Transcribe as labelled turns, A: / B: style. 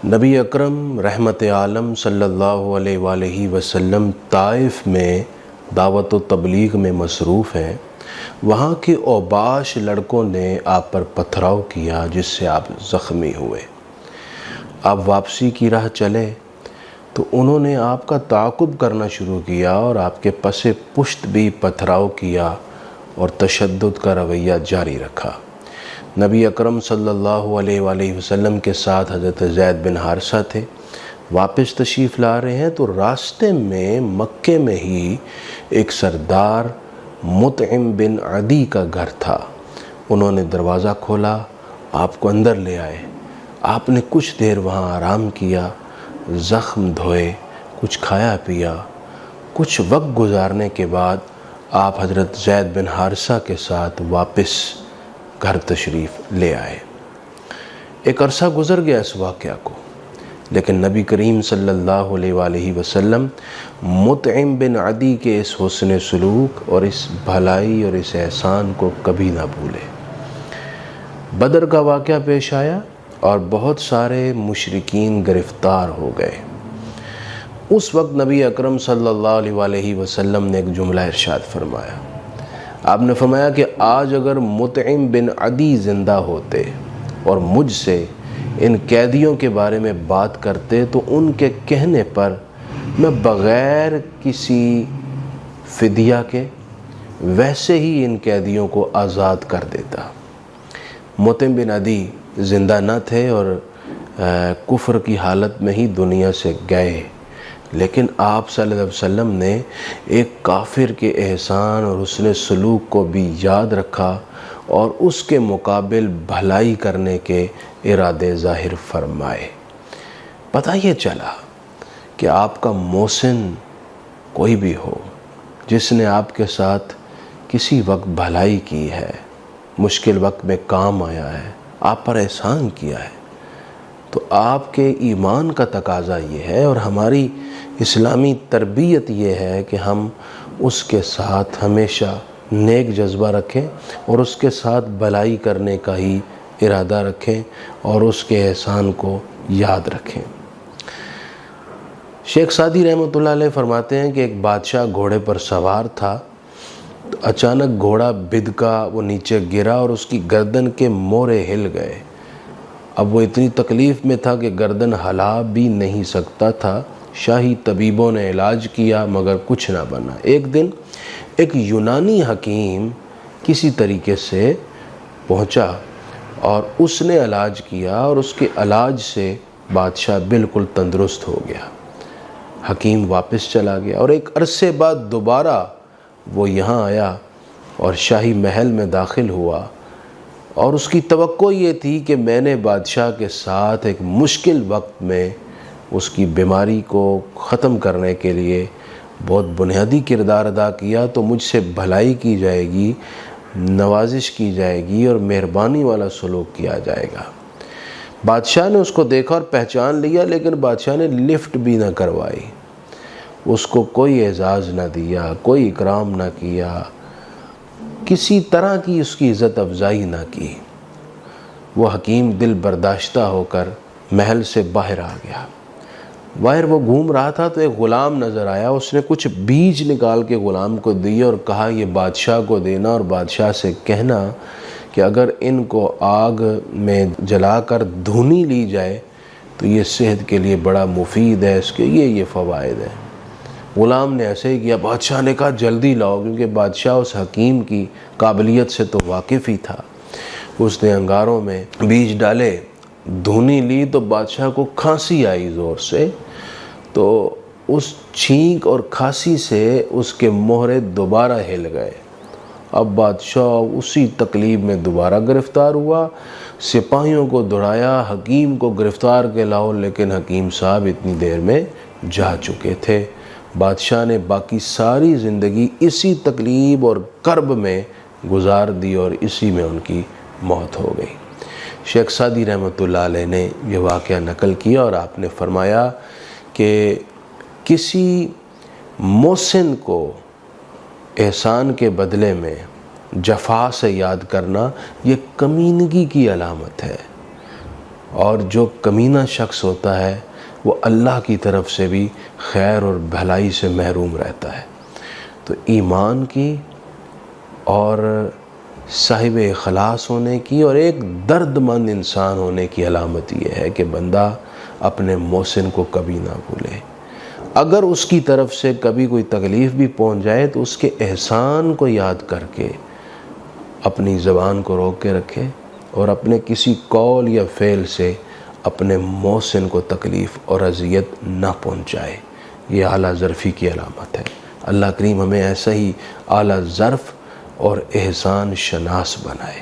A: نبی اکرم رحمت عالم صلی اللہ علیہ وآلہ وسلم طائف میں دعوت و تبلیغ میں مصروف ہیں۔ وہاں کے اوباش لڑکوں نے آپ پر پتھراؤ کیا جس سے آپ زخمی ہوئے۔ آپ واپسی کی راہ چلے تو انہوں نے آپ کا تعاقب کرنا شروع کیا اور آپ کے پس پشت بھی پتھراؤ کیا اور تشدد کا رویہ جاری رکھا۔ نبی اکرم صلی اللہ علیہ وآلہ وسلم کے ساتھ حضرت زید بن حارثہ تھے۔ واپس تشریف لا رہے ہیں تو راستے میں مکے میں ہی ایک سردار مطعم بن عدی کا گھر تھا۔ انہوں نے دروازہ کھولا، آپ کو اندر لے آئے۔ آپ نے کچھ دیر وہاں آرام کیا، زخم دھوئے، کچھ کھایا پیا۔ کچھ وقت گزارنے کے بعد آپ حضرت زید بن حارثہ کے ساتھ واپس گھر تشریف لے آئے۔ ایک عرصہ گزر گیا اس واقعہ کو، لیکن نبی کریم صلی اللہ علیہ وآلہ وسلم مطعم بن عدی کے اس حسن سلوک اور اس بھلائی اور اس احسان کو کبھی نہ بھولے۔ بدر کا واقعہ پیش آیا اور بہت سارے مشرکین گرفتار ہو گئے۔ اس وقت نبی اکرم صلی اللہ علیہ وآلہ وسلم نے ایک جملہ ارشاد فرمایا۔ آپ نے فرمایا کہ آج اگر مطعم بن عدی زندہ ہوتے اور مجھ سے ان قیدیوں کے بارے میں بات کرتے تو ان کے کہنے پر میں بغیر کسی فدیہ کے ویسے ہی ان قیدیوں کو آزاد کر دیتا۔ مطعم بن عدی زندہ نہ تھے اور کفر کی حالت میں ہی دنیا سے گئے، لیکن آپ صلی اللہ علیہ وسلم نے ایک کافر کے احسان اور حسن سلوک کو بھی یاد رکھا اور اس کے مقابل بھلائی کرنے کے ارادے ظاہر فرمائے۔ پتہ یہ چلا کہ آپ کا محسن کوئی بھی ہو جس نے آپ کے ساتھ کسی وقت بھلائی کی ہے، مشکل وقت میں کام آیا ہے، آپ پر احسان کیا ہے، تو آپ کے ایمان کا تقاضا یہ ہے اور ہماری اسلامی تربیت یہ ہے کہ ہم اس کے ساتھ ہمیشہ نیک جذبہ رکھیں اور اس کے ساتھ بھلائی کرنے کا ہی ارادہ رکھیں اور اس کے احسان کو یاد رکھیں۔ شیخ سعدی رحمۃ اللہ علیہ فرماتے ہیں کہ ایک بادشاہ گھوڑے پر سوار تھا، تو اچانک گھوڑا بدکا، وہ نیچے گرا اور اس کی گردن کے مورے ہل گئے۔ اب وہ اتنی تکلیف میں تھا کہ گردن ہلا بھی نہیں سکتا تھا۔ شاہی طبیبوں نے علاج کیا مگر کچھ نہ بنا۔ ایک دن ایک یونانی حکیم کسی طریقے سے پہنچا اور اس نے علاج کیا اور اس کے علاج سے بادشاہ بالکل تندرست ہو گیا۔ حکیم واپس چلا گیا اور ایک عرصے بعد دوبارہ وہ یہاں آیا اور شاہی محل میں داخل ہوا، اور اس کی توقع یہ تھی کہ میں نے بادشاہ کے ساتھ ایک مشکل وقت میں اس کی بیماری کو ختم کرنے کے لیے بہت بنیادی کردار ادا کیا تو مجھ سے بھلائی کی جائے گی، نوازش کی جائے گی اور مہربانی والا سلوک کیا جائے گا۔ بادشاہ نے اس کو دیکھا اور پہچان لیا، لیکن بادشاہ نے لفٹ بھی نہ کروائی، اس کو کوئی اعزاز نہ دیا، کوئی اکرام نہ کیا، کسی طرح کی اس کی عزت افزائی نہ کی۔ وہ حکیم دل برداشتہ ہو کر محل سے باہر آ گیا۔ باہر وہ گھوم رہا تھا تو ایک غلام نظر آیا، اس نے کچھ بیج نکال کے غلام کو دیے اور کہا یہ بادشاہ کو دینا اور بادشاہ سے کہنا کہ اگر ان کو آگ میں جلا کر دھنی لی جائے تو یہ صحت کے لیے بڑا مفید ہے، اس کے یہ فوائد ہیں۔ غلام نے ایسے ہی کیا۔ بادشاہ نے کہا جلدی لاؤ، کیونکہ بادشاہ اس حکیم کی قابلیت سے تو واقف ہی تھا۔ اس نے انگاروں میں بیج ڈالے، دھنی لی تو بادشاہ کو کھانسی آئی زور سے، تو اس چھینک اور کھانسی سے اس کے مہرے دوبارہ ہل گئے۔ اب بادشاہ اسی تکلیف میں دوبارہ گرفتار ہوا، سپاہیوں کو دوڑایا حکیم کو گرفتار کے لاؤ، لیکن حکیم صاحب اتنی دیر میں جا چکے تھے۔ بادشاہ نے باقی ساری زندگی اسی تکلیف اور کرب میں گزار دی اور اسی میں ان کی موت ہو گئی۔ شیخ سعدی رحمۃ اللہ علیہ نے یہ واقعہ نقل کیا اور آپ نے فرمایا کہ کسی محسن کو احسان کے بدلے میں جفا سے یاد کرنا یہ کمینگی کی علامت ہے۔ اور جو کمینہ شخص ہوتا ہے وہ اللہ کی طرف سے بھی خیر اور بھلائی سے محروم رہتا ہے۔ تو ایمان کی اور صاحب اخلاص ہونے کی اور ایک درد مند انسان ہونے کی علامت یہ ہے کہ بندہ اپنے محسن کو کبھی نہ بھولے۔ اگر اس کی طرف سے کبھی کوئی تکلیف بھی پہنچ جائے تو اس کے احسان کو یاد کر کے اپنی زبان کو روک کے رکھے اور اپنے کسی قول یا فعل سے اپنے محسن کو تکلیف اور اذیت نہ پہنچائے۔ یہ اعلیٰ ظرفی کی علامت ہے۔ اللہ کریم ہمیں ایسا ہی اعلیٰ ظرف اور احسان شناس بنائے۔